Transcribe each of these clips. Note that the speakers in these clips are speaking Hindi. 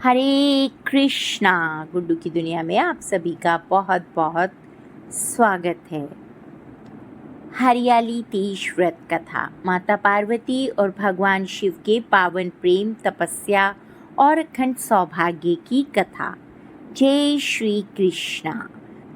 हरे कृष्णा। गुड्डू की दुनिया में आप सभी का बहुत बहुत स्वागत है। हरियाली तीज व्रत कथा माता पार्वती और भगवान शिव के पावन प्रेम, तपस्या और अखंड सौभाग्य की कथा। जय श्री कृष्णा।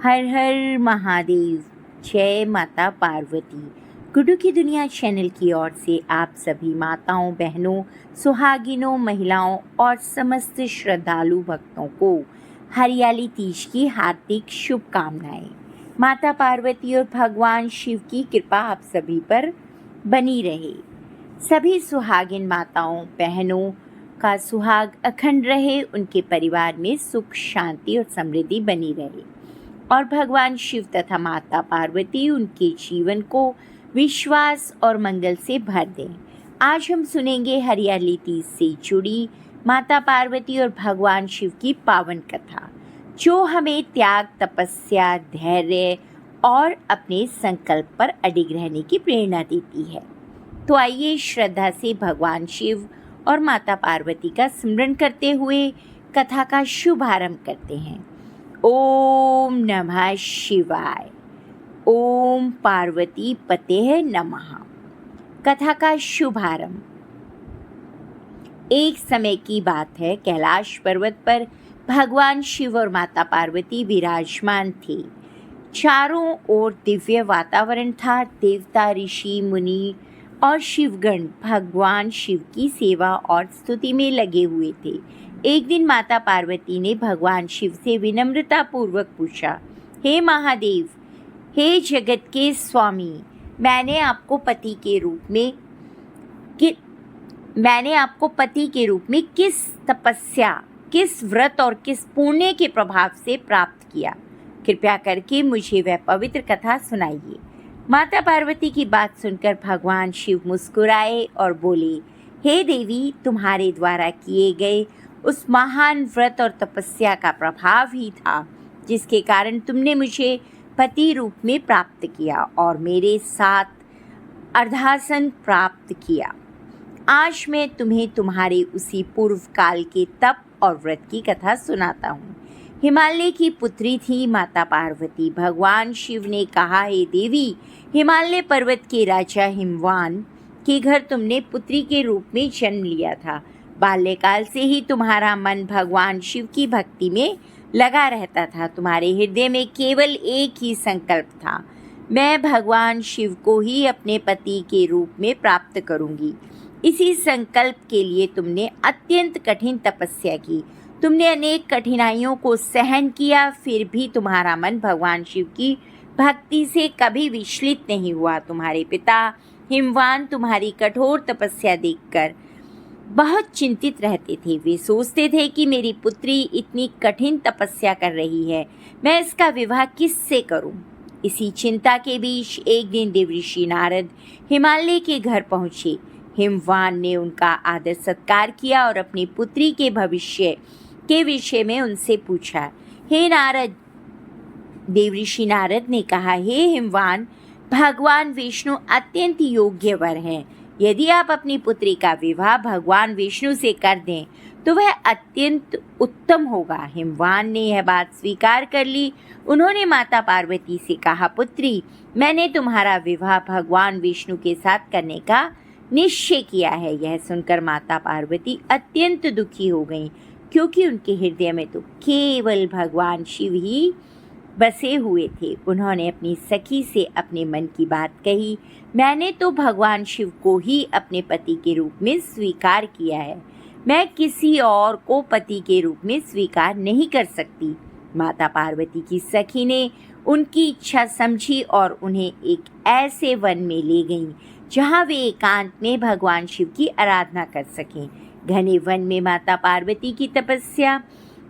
हर हर महादेव। जय माता पार्वती। गुड्डू की दुनिया चैनल की ओर से आप सभी माताओं, बहनों, सुहागिनों, महिलाओं और समस्त श्रद्धालु भक्तों को हरियाली तीज की हार्दिक शुभकामनाएं। माता पार्वती और भगवान शिव की कृपा आप सभी पर बनी रहे। सभी सुहागिन माताओं, बहनों का सुहाग अखंड रहे, उनके परिवार में सुख, शांति और समृद्धि बनी रहे और भगवान शिव तथा माता पार्वती उनके जीवन को विश्वास और मंगल से भर दें। आज हम सुनेंगे हरियाली तीज से जुड़ी माता पार्वती और भगवान शिव की पावन कथा, जो हमें त्याग, तपस्या, धैर्य और अपने संकल्प पर अडिग रहने की प्रेरणा देती है। तो आइए श्रद्धा से भगवान शिव और माता पार्वती का स्मरण करते हुए कथा का शुभारंभ करते हैं। ओम नमः शिवाय। ओम पार्वती पते नमः। कथा का शुभारंभ। एक समय की बात है, कैलाश पर्वत पर भगवान शिव और माता पार्वती विराजमान थे। चारों ओर दिव्य वातावरण था। देवता, ऋषि, मुनि और शिवगण भगवान शिव की सेवा और स्तुति में लगे हुए थे। एक दिन माता पार्वती ने भगवान शिव से विनम्रता पूर्वक पूछा, हे महादेव, हे जगत के स्वामी, मैंने आपको पति के रूप में किस तपस्या, किस व्रत और किस पुण्य के प्रभाव से प्राप्त किया? कृपया करके मुझे वह पवित्र कथा सुनाइए। माता पार्वती की बात सुनकर भगवान शिव मुस्कुराए और बोले, हे देवी, तुम्हारे द्वारा किए गए उस महान व्रत और तपस्या का प्रभाव ही था जिसके कारण तुमने मुझे पति रूप में प्राप्त किया और मेरे साथ अर्धासन प्राप्त किया। आज मैं तुम्हें तुम्हारे उसी पूर्व काल के तप और व्रत की कथा सुनाता हूँ। हिमालय की पुत्री थी माता पार्वती। भगवान शिव ने कहा, हे देवी, हिमालय पर्वत के राजा हिमवान के घर तुमने पुत्री के रूप में जन्म लिया था। बाल्यकाल से ही तुम्हारा मन भगवान शिव की भक्ति में लगा रहता था। तुम्हारे हृदय में केवल एक ही संकल्प था, मैं भगवान शिव को ही अपने पति के रूप में प्राप्त करूंगी। इसी संकल्प के लिए तुमने अत्यंत कठिन तपस्या की। तुमने अनेक कठिनाइयों को सहन किया, फिर भी तुम्हारा मन भगवान शिव की भक्ति से कभी विचलित नहीं हुआ। तुम्हारे पिता हिमवान तुम्हारी कठोर तपस्या देखकर बहुत चिंतित रहते थे। वे सोचते थे कि मेरी पुत्री इतनी कठिन तपस्या कर रही है, मैं इसका विवाह किससे करूं? इसी चिंता के बीच एक दिन देवऋषि नारद हिमालय के घर पहुंचे। हिमवान ने उनका आदर सत्कार किया और अपनी पुत्री के भविष्य के विषय में उनसे पूछा। हे नारद, देवऋषि नारद ने कहा, हे हिमवान, भगवान विष्णु अत्यंत योग्य वर हैं। यदि आप अपनी पुत्री का विवाह भगवान विष्णु से कर दें तो वह अत्यंत उत्तम होगा। हिमवान ने यह बात स्वीकार कर ली। उन्होंने माता पार्वती से कहा, पुत्री, मैंने तुम्हारा विवाह भगवान विष्णु के साथ करने का निश्चय किया है। यह सुनकर माता पार्वती अत्यंत दुखी हो गईं, क्योंकि उनके हृदय में तो केवल भगवान शिव ही बसे हुए थे। उन्होंने अपनी सखी से अपने मन की बात कही, मैंने तो भगवान शिव को ही अपने पति के रूप में स्वीकार किया है, मैं किसी और को पति के रूप में स्वीकार नहीं कर सकती। माता पार्वती की सखी ने उनकी इच्छा समझी और उन्हें एक ऐसे वन में ले गईं जहाँ वे एकांत में भगवान शिव की आराधना कर सकें। घने वन में माता पार्वती की तपस्या।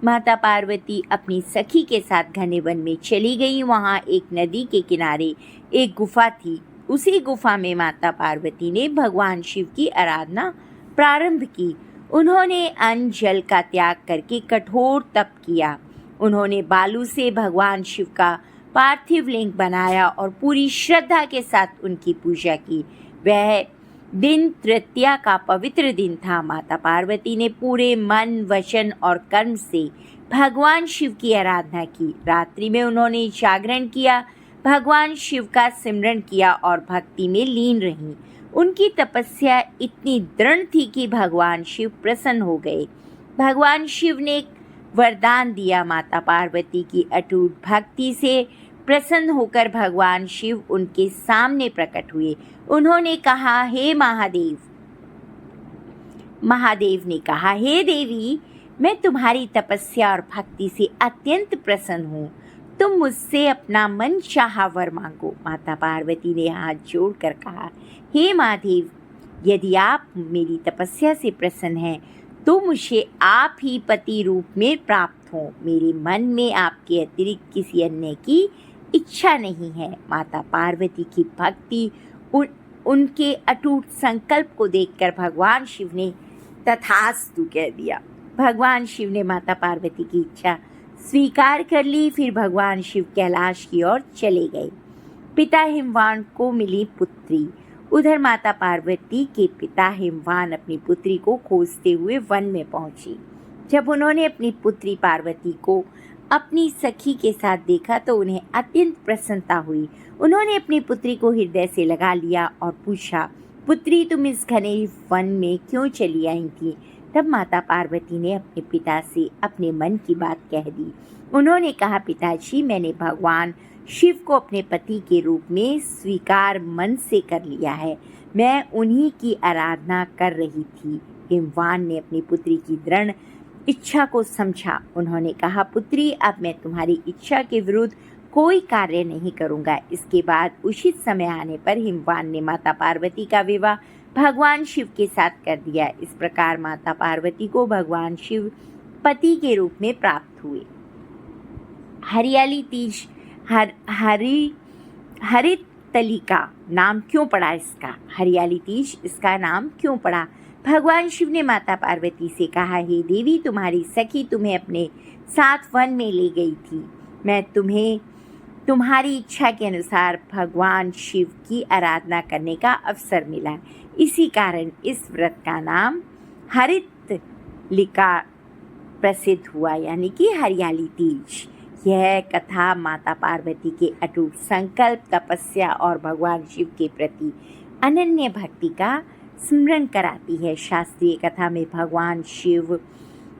माता पार्वती अपनी सखी के साथ घने वन में चली गई। वहाँ एक नदी के किनारे एक गुफा थी। उसी गुफा में माता पार्वती ने भगवान शिव की आराधना प्रारंभ की। उन्होंने अन्न जल का त्याग करके कठोर तप किया। उन्होंने बालू से भगवान शिव का पार्थिव लिंग बनाया और पूरी श्रद्धा के साथ उनकी पूजा की। वह दिन तृतीया का पवित्र दिन था। माता पार्वती ने पूरे मन, वचन और कर्म से भगवान शिव की आराधना की। रात्रि में उन्होंने जागरण किया, भगवान शिव का सिमरन किया और भक्ति में लीन रहीं। उनकी तपस्या इतनी दृढ़ थी कि भगवान शिव प्रसन्न हो गए। भगवान शिव ने एक वरदान दिया। माता पार्वती की अटूट भक्ति से प्रसन्न होकर भगवान शिव उनके सामने प्रकट हुए। उन्होंने कहा, हे महादेव। महादेव ने कहा, हे देवी, मैं तुम्हारी तपस्या और भक्ति से अत्यंत प्रसन्न हूँ। तुम मुझसे अपना मन चाहा वर मांगो। माता पार्वती ने हाथ जोड़कर कहा, हे महादेव, यदि आप मेरी तपस्या से प्रसन्न हैं तो मुझे आप ही पति रूप में प्राप्त हो। मेरे मन में आपके अतिरिक्त किसी अन्य की इच्छा नहीं है। माता पार्वती की भक्ति, उनके अटूट संकल्प को देखकर भगवान शिव ने तथास्तु कह दिया। भगवान शिव ने माता पार्वती की इच्छा स्वीकार कर ली। फिर भगवान शिव कैलाश की ओर चले गए। पिता हिमवान को मिली पुत्री। उधर माता पार्वती के पिता हिमवान अपनी पुत्री को खोजते हुए वन में पहुंची। जब उन्होंने अपनी पुत्री पार्वती को अपनी सखी के साथ देखा तो उन्हें अत्यंत प्रसन्नता हुई। उन्होंने अपनी पुत्री को हृदय से लगा लिया और पूछा, पुत्री, तुम इस घने वन में क्यों चली आई थी? तब माता पार्वती ने अपने पिता से अपने मन की बात कह दी। उन्होंने कहा, पिताजी, मैंने भगवान शिव को अपने पति के रूप में स्वीकार मन से कर लिया है। मैं उन्हीं की आराधना कर रही थी। हिमवान ने अपनी पुत्री की दृढ़ इच्छा को समझा। उन्होंने कहा, पुत्री, अब मैं तुम्हारी इच्छा के विरुद्ध कोई कार्य नहीं करूँगा। इसके बाद उचित समय आने पर हिमवान ने माता पार्वती का विवाह भगवान शिव के साथ कर दिया। इस प्रकार माता पार्वती को भगवान शिव पति के रूप में प्राप्त हुए। हरियाली तीज हरितलिका नाम क्यों पड़ा इसका? हरियाली तीज इसका नाम क्यों पड़ा? भगवान शिव ने माता पार्वती से कहा, हे देवी, तुम्हारी सखी तुम्हें अपने साथ वन में ले गई थी। मैं तुम्हें तुम्हारी इच्छा के अनुसार भगवान शिव की आराधना करने का अवसर मिला। इसी कारण इस व्रत का नाम हरितलिका प्रसिद्ध हुआ, यानी कि हरियाली तीज। यह कथा माता पार्वती के अटूट संकल्प, तपस्या और भगवान शिव के प्रति अनन्य भक्ति का स्मरण कराती है। शास्त्रीय कथा में भगवान शिव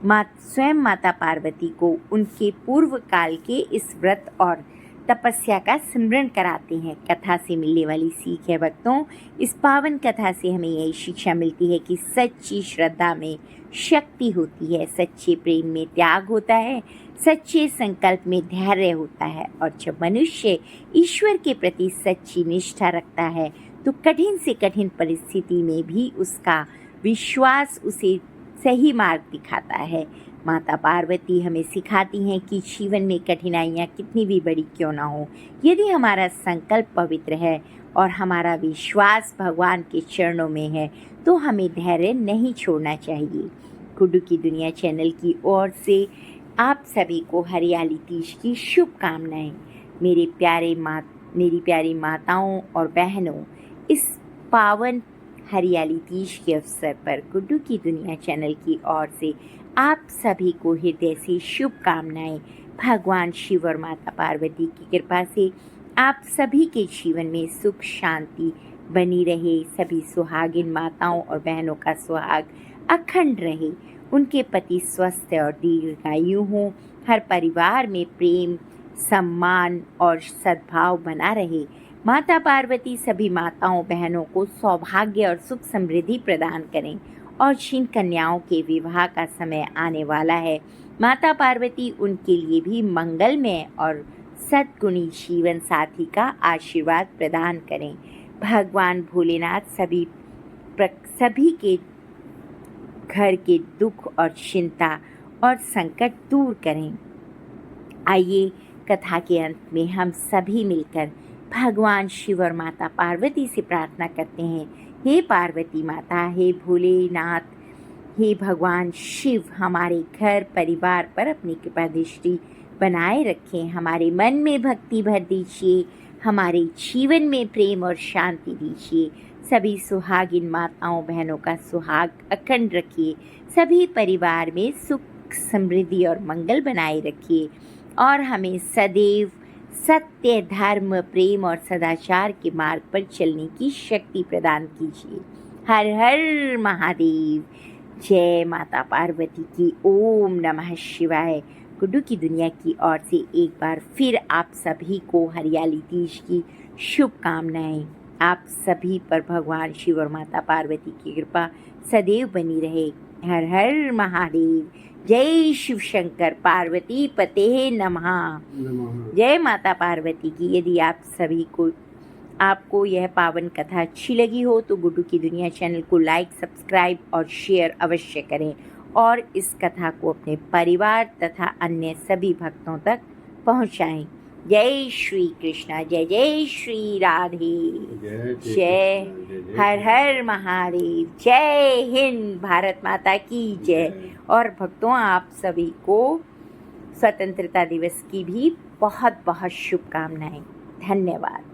स्वयं माता पार्वती को उनके पूर्व काल के इस व्रत और तपस्या का स्मरण कराते हैं। कथा से मिलने वाली सीख है भक्तों, इस पावन कथा से हमें यही शिक्षा मिलती है कि सच्ची श्रद्धा में शक्ति होती है, सच्चे प्रेम में त्याग होता है, सच्चे संकल्प में धैर्य होता है। और जब मनुष्य ईश्वर के प्रति सच्ची निष्ठा रखता है तो कठिन से कठिन परिस्थिति में भी उसका विश्वास उसे सही मार्ग दिखाता है। माता पार्वती हमें सिखाती हैं कि जीवन में कठिनाइयाँ कितनी भी बड़ी क्यों ना हो, यदि हमारा संकल्प पवित्र है और हमारा विश्वास भगवान के चरणों में है तो हमें धैर्य नहीं छोड़ना चाहिए। गुड्डू की दुनिया चैनल की ओर से आप सभी को हरियाली तीज की शुभकामनाएं। मेरी प्यारी माताओं और बहनों, इस पावन हरियाली तीज के अवसर पर गुड्डू की दुनिया चैनल की ओर से आप सभी को हृदय से शुभकामनाएं। भगवान शिव और माता पार्वती की कृपा से आप सभी के जीवन में सुख शांति बनी रहे। सभी सुहागिन माताओं और बहनों का सुहाग अखंड रहे, उनके पति स्वस्थ और दीर्घायु हों, हर परिवार में प्रेम, सम्मान और सद्भाव बना रहे। माता पार्वती सभी माताओं बहनों को सौभाग्य और सुख समृद्धि प्रदान करें। और जिन कन्याओं के विवाह का समय आने वाला है, माता पार्वती उनके लिए भी मंगलमय और सद्गुणी जीवन साथी का आशीर्वाद प्रदान करें। भगवान भोलेनाथ सभी के घर के दुख और चिंता और संकट दूर करें। आइए कथा के अंत में हम सभी मिलकर भगवान शिव और माता पार्वती से प्रार्थना करते हैं। हे पार्वती माता, हे भोलेनाथ, हे भगवान शिव, हमारे घर परिवार पर अपनी कृपा दृष्टि बनाए रखें। हमारे मन में भक्ति भर दीजिए, हमारे जीवन में प्रेम और शांति दीजिए। सभी सुहागिन माताओं बहनों का सुहाग अखंड रखिए। सभी परिवार में सुख समृद्धि और मंगल बनाए रखिए और हमें सदैव सत्य धर्म प्रेम और सदाचार के मार्ग पर चलने की शक्ति प्रदान कीजिए। हर हर महादेव। जय माता पार्वती की। ओम नमः शिवाय। गुड्डू की दुनिया की ओर से एक बार फिर आप सभी को हरियाली तीज की शुभकामनाएं। आप सभी पर भगवान शिव और माता पार्वती की कृपा सदैव बनी रहे। हर हर महादेव। जय शिव शंकर पार्वती पते नमः। जय माता पार्वती की। यदि आपको यह पावन कथा अच्छी लगी हो तो गुड्डू की दुनिया चैनल को लाइक सब्सक्राइब और शेयर अवश्य करें और इस कथा को अपने परिवार तथा अन्य सभी भक्तों तक पहुंचाएं। जय श्री कृष्णा। जय जय श्री राधे। जय हर हर महादेव। जय हिंद। भारत माता की जय। और भक्तों, आप सभी को स्वतंत्रता दिवस की भी बहुत बहुत शुभकामनाएं। धन्यवाद।